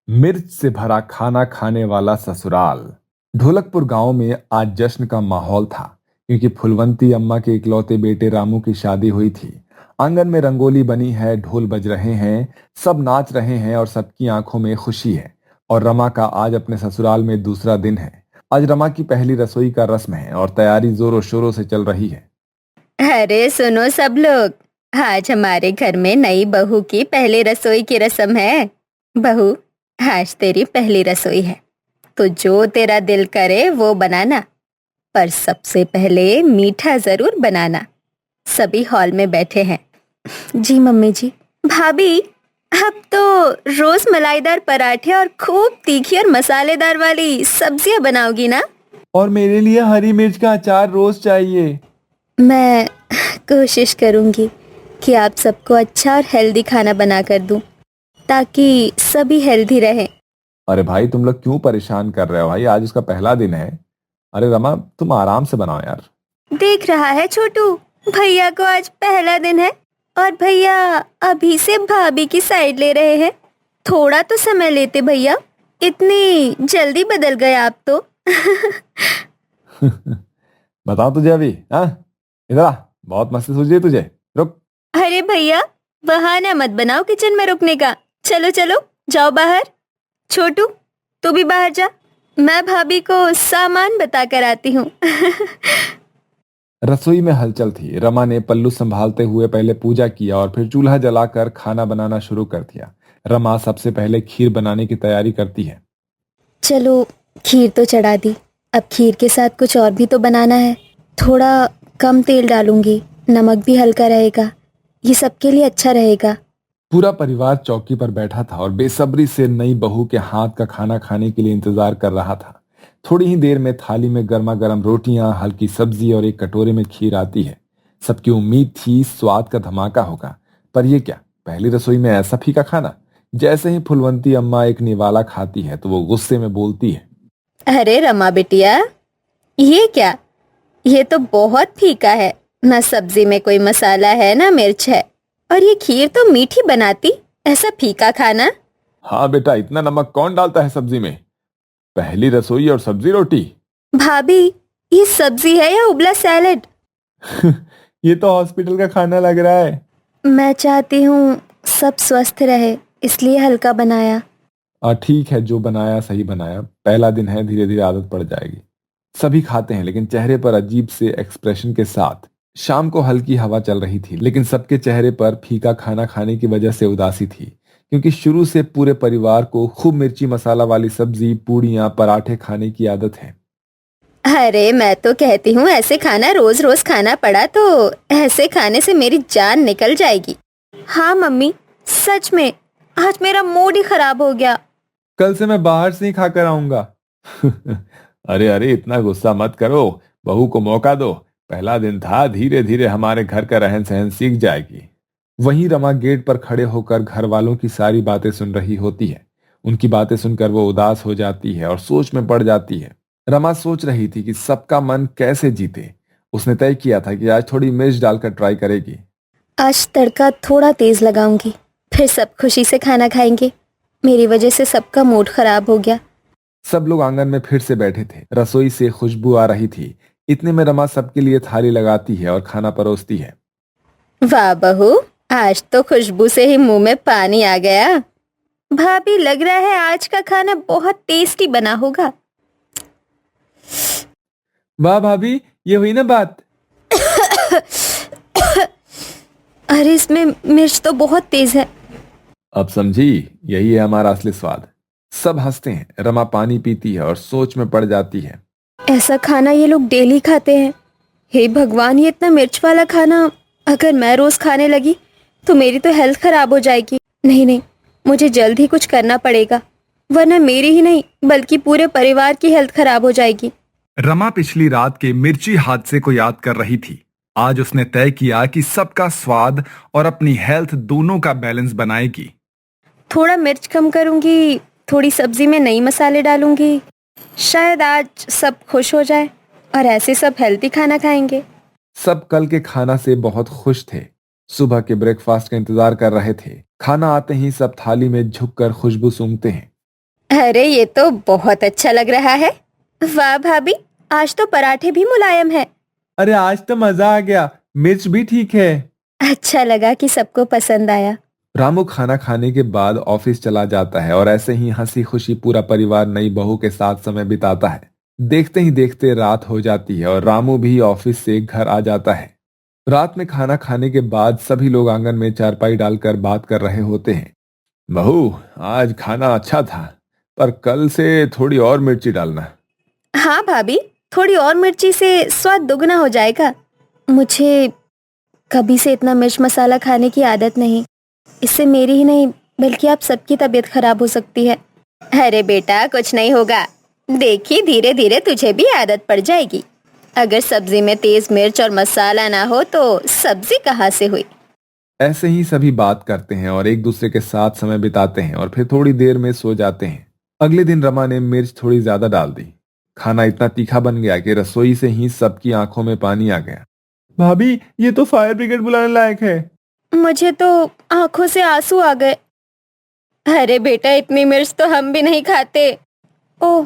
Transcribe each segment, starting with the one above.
मिर्च से भरा खाना खाने वाला ससुराल। ढोलकपुर गांव में आज जश्न का माहौल था, क्योंकि फुलवंती अम्मा के इकलौते बेटे रामू की शादी हुई थी। आंगन में रंगोली बनी है, ढोल बज रहे हैं, सब नाच रहे हैं और सबकी आंखों में खुशी है। और रमा का आज अपने ससुराल में दूसरा दिन है। आज रमा की पहली रसोई का रस्म है और तैयारी जोरों शोरों से चल रही है। अरे सुनो सब लोग, आज हमारे घर में नई बहू की पहली रसोई की रस्म है। बहू, आज तेरी पहली रसोई है, तो जो तेरा दिल करे वो बनाना, पर सबसे पहले मीठा जरूर बनाना। सभी हॉल में बैठे हैं। जी मम्मी जी। भाभी, अब तो रोज मलाईदार पराठे और खूब तीखी और मसालेदार वाली सब्जियां बनाओगी ना? और मेरे लिए हरी मिर्च का अचार रोज चाहिए। मैं कोशिश करूंगी कि आप सबको अच्छा और हेल्दी खाना बना कर दूं, ताकि सभी हेल्दी रहें। अरे भाई, तुम लोग क्यों परेशान कर रहे हो भाई? आज उसका पहला दिन है। अरे रमा, तुम आराम से बनाओ यार। देख रहा है छोटू, भैया को आज पहला दिन है और भैया अभी से भाभी की साइड ले रहे हैं। थोड़ा तो समय लेते भैया, इतनी जल्दी बदल गए आप तो। बताओ तुझे अभी, हाँ? इधर आ, बहुत मस्ती सूझ रही है तुझे। रुक। अरे भैया, बहाना मत बनाओ किचन में रुकने का। चलो चलो, जाओ बाहर। छोटू, तू भी बाहर जा, मैं भाभी को सामान बता कर आती हूँ। रसोई में हलचल थी। रमा ने पल्लू संभालते हुए पहले पूजा किया और फिर चूल्हा जलाकर खाना बनाना शुरू कर दिया। रमा सबसे पहले खीर बनाने की तैयारी करती है। चलो, खीर तो चढ़ा दी, अब खीर के साथ कुछ और भी तो बनाना है। थोड़ा कम तेल डालूंगी, नमक भी हल्का रहेगा, ये सबके लिए अच्छा रहेगा। पूरा परिवार चौकी पर बैठा था और बेसब्री से नई बहू के हाथ का खाना खाने के लिए इंतजार कर रहा था। थोड़ी ही देर में थाली में गर्मा गर्म रोटियां, हल्की सब्जी और एक कटोरे में खीर आती है। सबकी उम्मीद थी स्वाद का धमाका होगा, पर यह क्या, पहली रसोई में ऐसा फीका खाना। जैसे ही फुलवंती अम्मा एक निवाला खाती है तो वो गुस्से में बोलती है। अरे रमा बिटिया, ये क्या, ये तो बहुत फीका है। ना सब्जी में कोई मसाला है ना मिर्च है, और ये खीर तो मीठी बनाती, ऐसा फीका खाना। हाँ बेटा, इतना नमक कौन डालता है सब्जी में? पहली रसोई और सब्जी रोटी। भाभी, ये सब्जी है या उबला सैलेड? ये तो हॉस्पिटल का खाना लग रहा है। मैं चाहती हूँ सब स्वस्थ रहे, इसलिए हल्का बनाया। ठीक है, जो बनाया सही बनाया। पहला दिन है, धीरे धीरे आदत पड़ जाएगी। सभी खाते हैं, लेकिन चेहरे पर अजीब से एक्सप्रेशन के साथ। शाम को हल्की हवा चल रही थी, लेकिन सबके चेहरे पर फीका खाना खाने की वजह से उदासी थी, क्योंकि शुरू से पूरे परिवार को खूब मिर्ची मसाला वाली सब्जी, पूड़ियाँ, पराठे खाने की आदत है। अरे मैं तो कहती हूँ ऐसे खाना रोज रोज खाना पड़ा तो ऐसे खाने से मेरी जान निकल जाएगी। हाँ मम्मी, सच में आज मेरा मूड ही खराब हो गया। कल से मैं बाहर से ही खाकर आऊंगा। अरे अरे, इतना गुस्सा मत करो, बहू को मौका दो। पहला दिन था, धीरे धीरे हमारे घर का रहन सहन सीख जाएगी। वहीं रमा गेट पर खड़े होकर घर वालों की सारी बातें सुन रही होती है। उनकी बातें सुनकर वो उदास हो जाती है और सोच में पड़ जाती है। रमा सोच रही थी कि सबका मन कैसे जीते। उसने तय किया था कि आज थोड़ी मिर्च डालकर ट्राई करेगी। आज तड़का थोड़ा तेज लगाऊंगी, फिर सब खुशी से खाना खाएंगे। मेरी वजह से सबका मूड खराब हो गया। सब लोग आंगन में फिर से बैठे थे। रसोई से खुशबू आ रही थी। इतने में रमा सबके लिए थाली लगाती है और खाना परोसती है। वाह बहू, आज तो खुशबू से ही मुंह में पानी आ गया। भाभी, लग रहा है आज का खाना बहुत टेस्टी बना होगा। वाह भाभी, ये हुई ना बात। अरे इसमें मिर्च तो बहुत तेज है। अब समझी, यही है हमारा असली स्वाद। सब हंसते हैं। रमा पानी पीती है और सोच में पड़ जाती है। ऐसा खाना ये लोग डेली खाते हैं। हे भगवान, ये इतना मिर्च वाला खाना अगर मैं रोज खाने लगी तो मेरी तो हेल्थ खराब हो जाएगी। नहीं नहीं, मुझे जल्द ही कुछ करना पड़ेगा, वरना मेरी ही नहीं बल्कि पूरे परिवार की हेल्थ खराब हो जाएगी। रमा पिछली रात के मिर्ची हादसे को याद कर रही थी। आज उसने तय किया कि सबका स्वाद और अपनी हेल्थ दोनों का बैलेंस बनाएगी। थोड़ा मिर्च कम करूंगी, थोड़ी सब्जी में नई मसाले डालूंगी, शायद आज सब खुश हो जाए और ऐसे सब हेल्दी खाना खाएंगे। सब कल के खाना से बहुत खुश थे। सुबह के ब्रेकफास्ट का इंतजार कर रहे थे। खाना आते ही सब थाली में झुककर खुशबू सूंघते हैं। अरे ये तो बहुत अच्छा लग रहा है। वाह भाभी, आज तो पराठे भी मुलायम है। अरे आज तो मजा आ गया, मिर्च भी ठीक है। अच्छा लगा कि सबको पसंद आया। रामू खाना खाने के बाद ऑफिस चला जाता है और ऐसे ही हंसी खुशी पूरा परिवार नई बहू के साथ समय बिताता है। देखते ही देखते रात हो जाती है और रामू भी ऑफिस से घर आ जाता है। रात में खाना खाने के बाद सभी लोग आंगन में चारपाई डालकर बात कर रहे होते हैं। बहू, आज खाना अच्छा था, पर कल से थोड़ी और मिर्ची डालना। हाँ भाभी, थोड़ी और मिर्ची से स्वाद दुगना हो जाएगा। मुझे कभी से इतना मिर्च मसाला खाने की आदत नहीं। इससे मेरी ही नहीं बल्कि आप सबकी तबीयत खराब हो सकती है। अरे बेटा, कुछ नहीं होगा। देखिए, धीरे धीरे तुझे भी आदत पड़ जाएगी। अगर सब्जी में तेज मिर्च और मसाला ना हो तो सब्जी कहाँ से हुई। ऐसे ही सभी बात करते हैं और एक दूसरे के साथ समय बिताते हैं और फिर थोड़ी देर में सो जाते हैं। अगले दिन रमा ने मिर्च थोड़ी ज्यादा डाल दी। खाना इतना तीखा बन गया कि रसोई से ही सबकी आंखों में पानी आ गया। भाभी, ये तो फायर ब्रिगेड बुलाने लायक है। मुझे तो आंखों से आंसू आ गए। अरे बेटा, इतनी मिर्च तो हम भी नहीं खाते। ओह,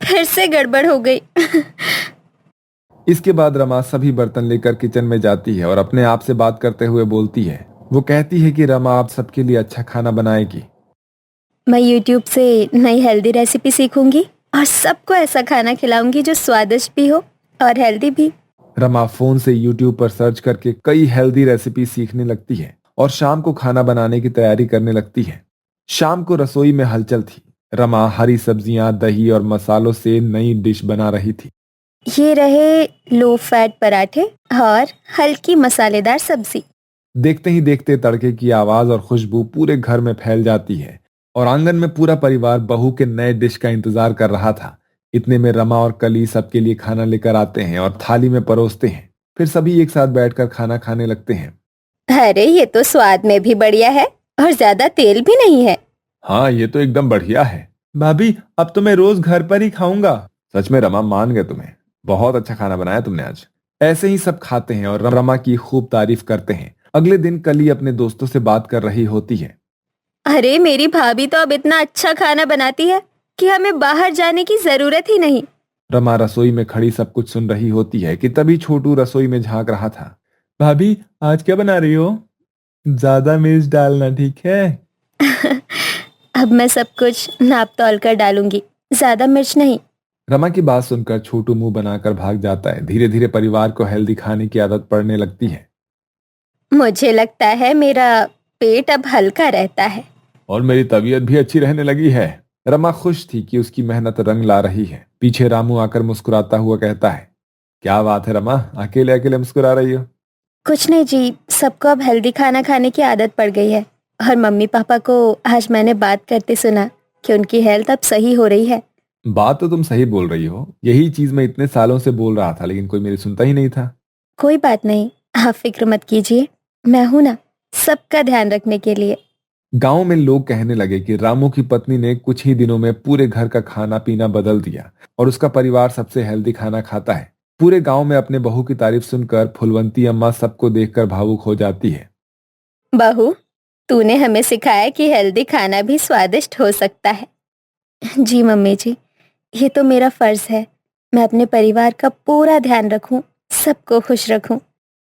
फिर से गड़बड़ हो गई। इसके बाद रमा सभी बर्तन लेकर किचन में जाती है और अपने आप से बात करते हुए बोलती है। वो कहती है कि रमा आप सबके लिए अच्छा खाना बनाएगी। मैं YouTube से नई हेल्दी रेसिपी सीखूंगी और सबको ऐसा खाना खिलाऊंगी जो स्वादिष्ट भी हो और हेल्दी भी। रमा फोन से YouTube पर सर्च करके कई हेल्दी रेसिपी सीखने लगती है और शाम को खाना बनाने की तैयारी करने लगती है। शाम को रसोई में हलचल थी। रमा हरी सब्जियां, दही और मसालों से नई डिश बना रही थी। ये रहे लो फैट पराठे और हल्की मसालेदार सब्जी। देखते ही देखते तड़के की आवाज और खुशबू पूरे घर में फैल जाती है और आंगन में पूरा परिवार बहू के नए डिश का इंतजार कर रहा था। इतने में रमा और कली सबके लिए खाना लेकर आते हैं और थाली में परोसते हैं। फिर सभी एक साथ बैठकर खाना खाने लगते हैं। अरे ये तो स्वाद में भी बढ़िया है और ज्यादा तेल भी नहीं है। हाँ, ये तो एकदम बढ़िया है। भाभी, अब तो मैं रोज घर पर ही खाऊंगा। सच में रमा, मान गए तुम्हें। बहुत अच्छा खाना बनाया तुमने आज। ऐसे ही सब खाते हैं और रमा की खूब तारीफ करते हैं। अगले दिन कली अपने दोस्तों से बात कर रही होती है। अरे मेरी भाभी तो अब इतना अच्छा खाना बनाती है कि हमें बाहर जाने की जरूरत ही नहीं। रमा रसोई में खड़ी सब कुछ सुन रही होती है कि तभी छोटू रसोई में झांक रहा था। भाभी, आज क्या बना रही हो? ज्यादा मिर्च डालना, ठीक है? अब मैं सब कुछ नाप तौल कर डालूंगी, ज्यादा मिर्च नहीं। रमा की बात सुनकर छोटू मुंह बनाकर भाग जाता है। धीरे धीरे परिवार को हेल्दी खाने की आदत पड़ने लगती है मुझे लगता है मेरा पेट अब हल्का रहता है। और मेरी तबीयत भी अच्छी रहने लगी है। रमा खुश थी कि उसकी मेहनत रंग ला रही है। पीछे रामू आकर मुस्कुराता हुआ कहता है, क्या बात है रमा, अकेले अकेले मुस्कुरा रही हो? कुछ नहीं जी, सबको अब हेल्दी खाना खाने की आदत पड़ गई है और मम्मी पापा को आज मैंने बात करते सुना कि उनकी हेल्थ अब सही हो रही है। बात तो तुम सही बोल रही हो। यही चीज मैं इतने सालों से बोल रहा था, लेकिन कोई मेरी सुनता ही नहीं था। कोई बात नहीं, आप फिक्र मत कीजिए, मैं हूं ना सबका ध्यान रखने के लिए। गांव में लोग कहने लगे कि रामू की पत्नी ने कुछ ही दिनों में पूरे घर का खाना पीना बदल दिया और उसका परिवार सबसे हेल्दी खाना खाता है। पूरे गांव में अपने बहू की तारीफ सुनकर फुलवंती अम्मा सबको देखकर भावुक हो जाती है। बहू, तूने हमें सिखाया कि हेल्दी खाना भी स्वादिष्ट हो सकता है। जी मम्मी जी, ये तो मेरा फर्ज है। मैं अपने परिवार का पूरा ध्यान रखूं, सबको खुश रखूं।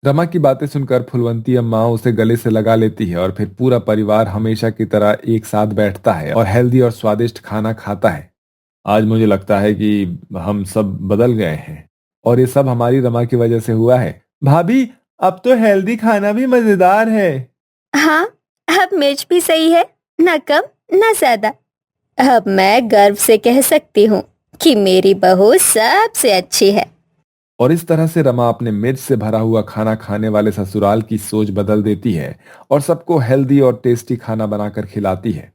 रमा की बातें सुनकर फुलवंती अम्मा उसे गले से लगा लेती है और फिर पूरा परिवार हमेशा की तरह एक साथ बैठता है और हेल्दी और स्वादिष्ट खाना खाता है। आज मुझे लगता है कि हम सब बदल गए हैं और ये सब हमारी रमा की वजह से हुआ है। भाभी, अब तो हेल्दी खाना भी मजेदार है। हाँ, अब मिर्च भी सही है, ना कम ना ज्यादा। अब मैं गर्व से कह सकती हूँ कि मेरी बहू सबसे अच्छी है। और इस तरह से रमा अपने मिर्च से भरा हुआ खाना खाने वाले ससुराल की सोच बदल देती है और सबको हेल्दी और टेस्टी खाना बनाकर खिलाती है।